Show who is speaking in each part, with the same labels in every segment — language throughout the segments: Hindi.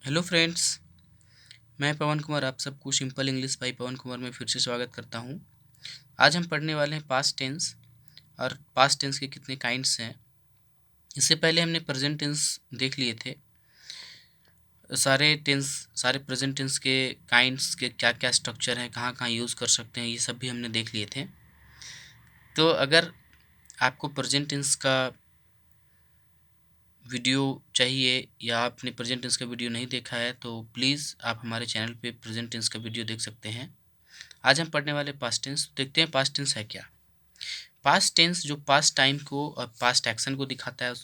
Speaker 1: Hello friends. मैं पवन कुमार आप सबको सिंपल इंग्लिश बाई पवन कुमार में फिर से स्वागत करता हूं। आज हम पढ़ने वाले हैं पास्ट टेंस और पास्ट टेंस के कितने काइंड्स हैं। इससे पहले हमने प्रेजेंट टेंस देख लिए थे। सारे प्रेजेंट टेंस के काइंड्स के क्या क्या स्ट्रक्चर हैं, कहाँ कहाँ यूज़ कर सकते हैं, ये सब भी हमने देख लिए थे। तो अगर आपको प्रेजेंट टेंस का वीडियो चाहिए या आपने प्रेजेंट टेंस का वीडियो नहीं देखा है तो प्लीज़ आप हमारे चैनल पे प्रेजेंट टेंस का वीडियो देख सकते हैं। आज हम पढ़ने वाले पास्ट टेंस देखते हैं। पास्ट टेंस है क्या? पास्ट टेंस जो पास्ट टाइम को और पास्ट एक्शन को दिखाता है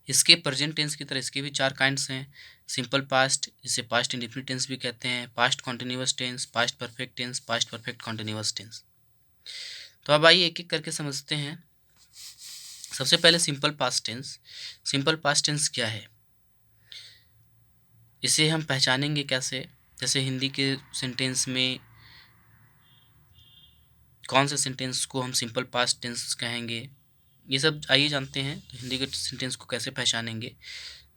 Speaker 1: इसके प्रेजेंट टेंस की तरह इसके भी चार काइंड्स हैं। सिंपल पास्ट, जिसे पास्ट इंडेफिनिट टेंस भी कहते हैं, past continuous tense, past perfect tense, past perfect continuous tense. तो अब आइए एक एक करके समझते हैं। सबसे पहले simple past tense. Simple past tense क्या है, इसे हम पहचानेंगे कैसे? जैसे हिंदी के सेंटेंस में कौन से सेंटेंस को हम सिंपल पास्ट टेंस कहेंगे, ये सब आइए जानते हैं। तो हिंदी के सेंटेंस को कैसे पहचानेंगे?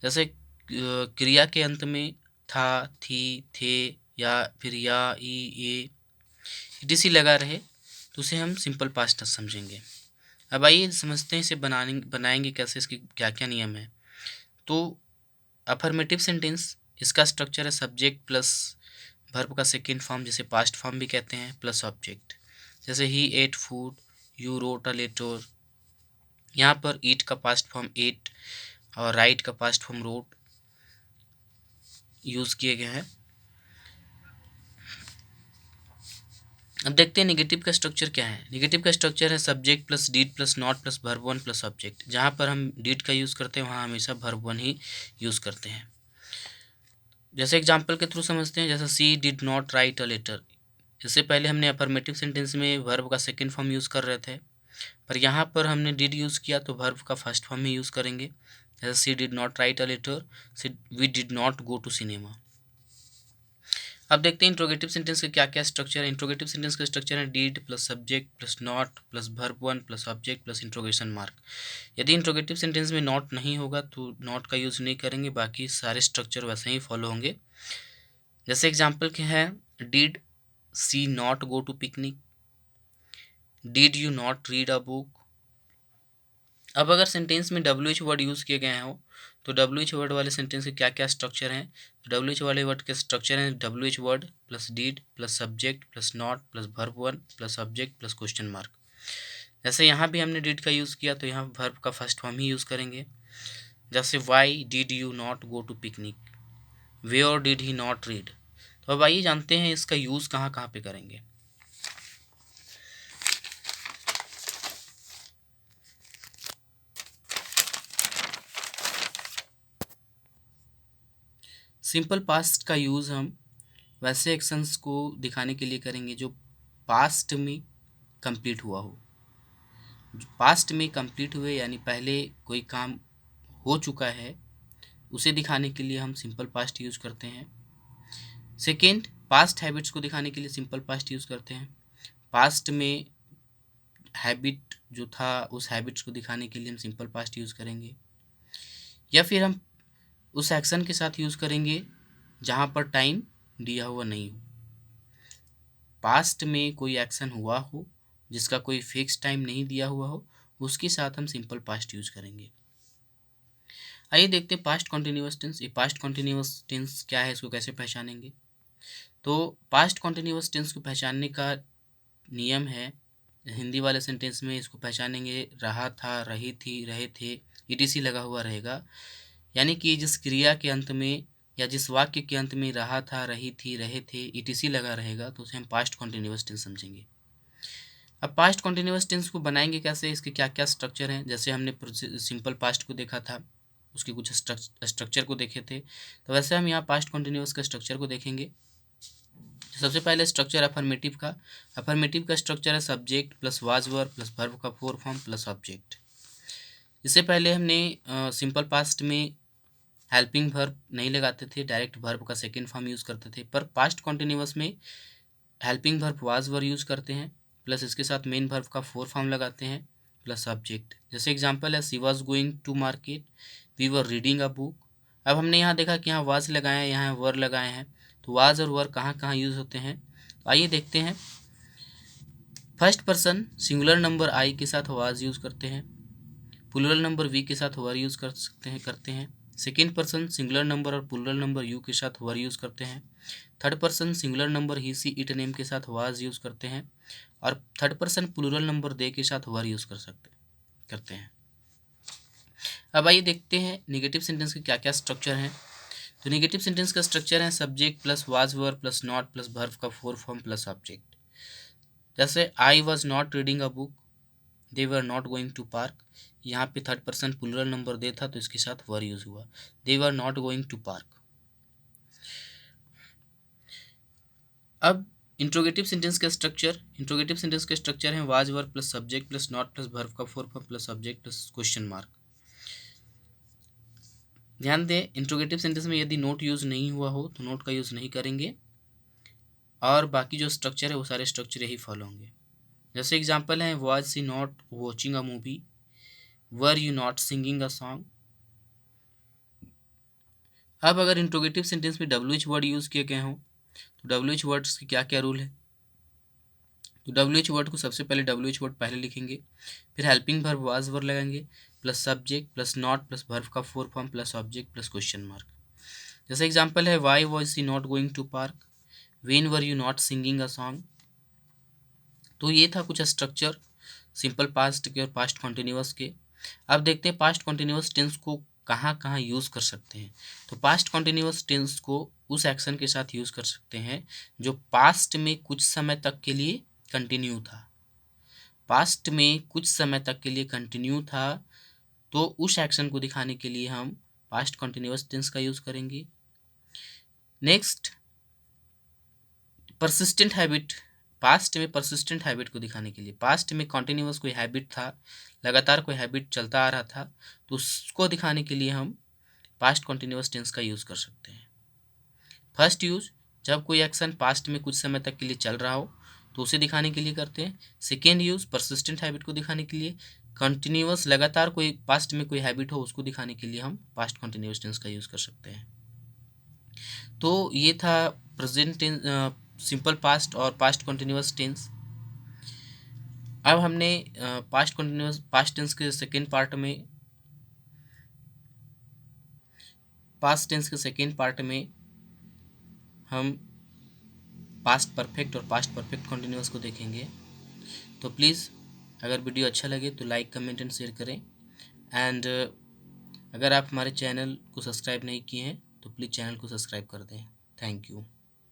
Speaker 1: जैसे क्रिया के अंत में था, थी, थे या फिर या, ई, ये ईटीसी लगा रहे तो उसे हम सिंपल पास्ट टेंस समझेंगे। अब आइए समझते हैं इसे बनाएंगे कैसे, इसके क्या क्या नियम है। तो अफर्मेटिव सेंटेंस, इसका स्ट्रक्चर है सब्जेक्ट प्लस वर्ब का सेकेंड फॉर्म, जिसे पास्ट फॉर्म भी कहते हैं, प्लस ऑब्जेक्ट। जैसे he ate food, you wrote a letter. यहाँ पर ईट का पास्ट फॉर्म एट और राइट का पास्ट फॉर्म रोट यूज़ किए गए हैं। अब देखते हैं नेगेटिव का स्ट्रक्चर क्या है। नेगेटिव का स्ट्रक्चर है subject plus did plus not plus verb one plus object. जहाँ पर हम डीड का यूज़ करते हैं वहाँ हमेशा वर्ब वन ही यूज़ करते हैं। जैसे एग्जाम्पल के थ्रू समझते हैं। जैसे she did not write a letter. इससे पहले हमने अफर्मेटिव सेंटेंस में वर्ब का सेकेंड फॉर्म यूज़ कर रहे थे, पर यहाँ पर हमने डिड यूज़ किया तो वर्ब का फर्स्ट फॉर्म ही यूज़ करेंगे। जैसे she did not write a letter, she we did not go to cinema. अब देखते हैं इंट्रोगेटिव सेंटेंस के क्या क्या स्ट्रक्चर है। इंट्रोगेटिव सेंटेंस का स्ट्रक्चर है did plus subject plus not plus verb one plus object plus interrogation mark. यदि इंट्रोगेटिव सेंटेंस में नॉट नहीं होगा तो नॉट का यूज़ नहीं करेंगे, बाकी सारे स्ट्रक्चर वैसे ही फॉलो होंगे। जैसे एग्जाम्पल के हैं, did she not go to picnic, did you not read a book. अब अगर सेंटेंस में डब्ल्यू एच वर्ड यूज़ किए गए हो तो डब्ल्यू एच वर्ड वाले सेंटेंस के क्या क्या स्ट्रक्चर हैं। तो डब्ल्यू एच वाले वर्ड के स्ट्रक्चर हैं W H word plus did plus subject plus not plus verb one plus object plus question mark. जैसे यहाँ भी हमने डीड का यूज़ किया तो यहाँ वर्ब का फर्स्ट फॉर्म ही यूज़ करेंगे। जैसे why did you not go to picnic, where did he not read. तो अब आइए जानते हैं इसका यूज़ कहाँ कहाँ पे करेंगे। सिंपल पास्ट का यूज़ हम वैसे एक्शंस को दिखाने के लिए करेंगे जो पास्ट में कंप्लीट हुआ हो। जो पास्ट में कंप्लीट हुए यानी पहले कोई काम हो चुका है उसे दिखाने के लिए हम सिंपल पास्ट यूज़ करते हैं। सेकेंड, पास्ट हैबिट्स को दिखाने के लिए सिंपल पास्ट यूज़ करते हैं। पास्ट में हैबिट जो था उस हैबिट्स को दिखाने के लिए हम सिंपल पास्ट यूज़ करेंगे, या फिर हम उस एक्शन के साथ यूज़ करेंगे जहाँ पर टाइम दिया हुआ नहीं हो। पास्ट में कोई एक्शन हुआ हो जिसका कोई फिक्स टाइम नहीं दिया हुआ हो, उसके साथ हम सिंपल पास्ट यूज़ करेंगे। आइए देखते हैं पास्ट कॉन्टिन्यूअस टेंस। ये पास्ट कॉन्टिन्यूअस टेंस क्या है, इसको कैसे पहचानेंगे। तो पास्ट कॉन्टिन्यूअस टेंस को पहचानने का नियम है, हिंदी वाले सेंटेंस में इसको पहचानेंगे रहा था, रही थी, रहे थे, ईटीसी लगा हुआ रहेगा। यानी कि जिस क्रिया के अंत में या जिस वाक्य के अंत में रहा था, रही थी, रहे थे, ईटीसी लगा रहेगा तो उसे हम पास्ट कॉन्टिन्यूअस टेंस समझेंगे। अब पास्ट कॉन्टिन्यूअस टेंस को बनाएंगे कैसे, इसके क्या क्या स्ट्रक्चर हैं। जैसे हमने सिंपल पास्ट को देखा था, उसके कुछ स्ट्रक्चर को देखे थे, तो वैसे हम यहाँ पास्ट कॉन्टिन्यूअस का स्ट्रक्चर को देखेंगे। सबसे पहले स्ट्रक्चर अफर्मेटिव का। अफर्मेटिव का स्ट्रक्चर है subject plus was verb plus verb का फोर फॉर्म प्लस ऑब्जेक्ट। इससे पहले हमने सिंपल पास्ट में हेल्पिंग वर्ब नहीं लगाते थे, डायरेक्ट वर्ब का सेकेंड फॉर्म यूज़ करते थे, पर पास्ट कॉन्टिन्यूअस में helping verb was verb use करते हैं प्लस इसके साथ मेन वर्ब का फोर फॉर्म लगाते हैं प्लस सब्जेक्ट। जैसे एग्जांपल है सी was going to market, we were reading a book, अब हमने यहाँ देखा कि यहाँ वाज लगाए हैं, यहाँ वर लगाए हैं, तो वाज और वर कहाँ कहाँ यूज़ होते हैं, तो आइए देखते हैं। फर्स्ट पर्सन सिंगुलर नंबर आई के साथ वाज यूज़ करते हैं, प्लूरल नंबर वी के साथ वर यूज़ करते हैं। सेकेंड पर्सन सिंगुलर नंबर और प्लूरल नंबर यू के साथ वर यूज़ करते हैं। Third person singular number he see it name के साथ वाज यूज़ करते हैं, और थर्ड पर्सन प्लूरल नंबर दे के साथ वर यूज़ करते हैं। अब आइए देखते हैं निगेटिव सेंटेंस के क्या क्या स्ट्रक्चर हैं। तो निगेटिव सेंटेंस का स्ट्रक्चर है subject plus was were plus not plus verb का फोर फॉर्म प्लस ऑब्जेक्ट। जैसे I was not reading a book, they were not going to park. यहाँ पे third person plural number they था तो इसके साथ वर यूज हुआ, they were not going to park. अब इंट्रोगेटिव सेंटेंस का स्ट्रक्चर है was were plus subject plus not plus verb का four form plus object plus question mark. ध्यान दें इंट्रोगेटिव सेंटेंस में यदि नोट यूज़ नहीं हुआ हो तो नोट का यूज़ नहीं करेंगे, और बाकी जो स्ट्रक्चर है वो सारे स्ट्रक्चर यही फॉलो होंगे। जैसे एग्जांपल है was she not watching a movie, were you not singing a song. अब अगर इंट्रोगेटिव सेंटेंस में डब्ल्यू एच वर्ड यूज़ किए गए हों तो डब्ल्यू एच वर्ड्स के क्या क्या रूल है। तो डब्ल्यू एच वर्ड को सबसे पहले डब्ल्यू एच वर्ड पहले लिखेंगे, फिर हेल्पिंग वर्ब वाज वर्ब लगाएंगे plus subject plus not plus verb का four form plus object plus question mark. जैसे एग्जांपल है why was she not going to park, when were you not singing a song. तो ये था कुछ स्ट्रक्चर सिंपल पास्ट के और पास्ट कॉन्टिन्यूअस के। अब देखते हैं पास्ट कॉन्टिन्यूअस टेंस को कहाँ कहाँ यूज़ कर सकते हैं। तो पास्ट कॉन्टिन्यूअस टेंस को उस एक्शन के साथ यूज़ कर सकते हैं जो पास्ट में कुछ समय तक के लिए कंटिन्यू था। पास्ट में कुछ समय तक के लिए कंटिन्यू था तो उस एक्शन को दिखाने के लिए हम पास्ट कॉन्टिन्यूअस टेंस का यूज़ करेंगे। नेक्स्ट परसिस्टेंट हैबिट, पास्ट में परसिस्टेंट हैबिट को दिखाने के लिए, पास्ट में कॉन्टिन्यूअस कोई हैबिट था, लगातार कोई हैबिट चलता आ रहा था, तो उसको दिखाने के लिए हम पास्ट कॉन्टिन्यूअस टेंस का यूज़ कर सकते हैं। फर्स्ट यूज जब कोई एक्शन पास्ट में कुछ समय तक के लिए चल रहा हो तो उसे दिखाने के लिए करते हैं। सेकेंड यूज परसिस्टेंट हैबिट को दिखाने के लिए, कंटिन्यूअस लगातार कोई पास्ट में कोई हैबिट हो उसको दिखाने के लिए हम पास्ट कॉन्टिन्यूअस टेंस का यूज़ कर सकते हैं। तो ये था प्रेजेंट टेंस, सिंपल पास्ट और पास्ट कॉन्टिन्यूअस टेंस। अब हमने पास्ट टेंस के सेकेंड पार्ट में हम पास्ट परफेक्ट और पास्ट परफेक्ट कॉन्टिन्यूअस को देखेंगे। तो प्लीज़ अगर वीडियो अच्छा लगे तो लाइक कमेंट एंड शेयर करें, एंड अगर आप हमारे चैनल को सब्सक्राइब नहीं किए हैं तो प्लीज़ चैनल को सब्सक्राइब कर दें। Thank you.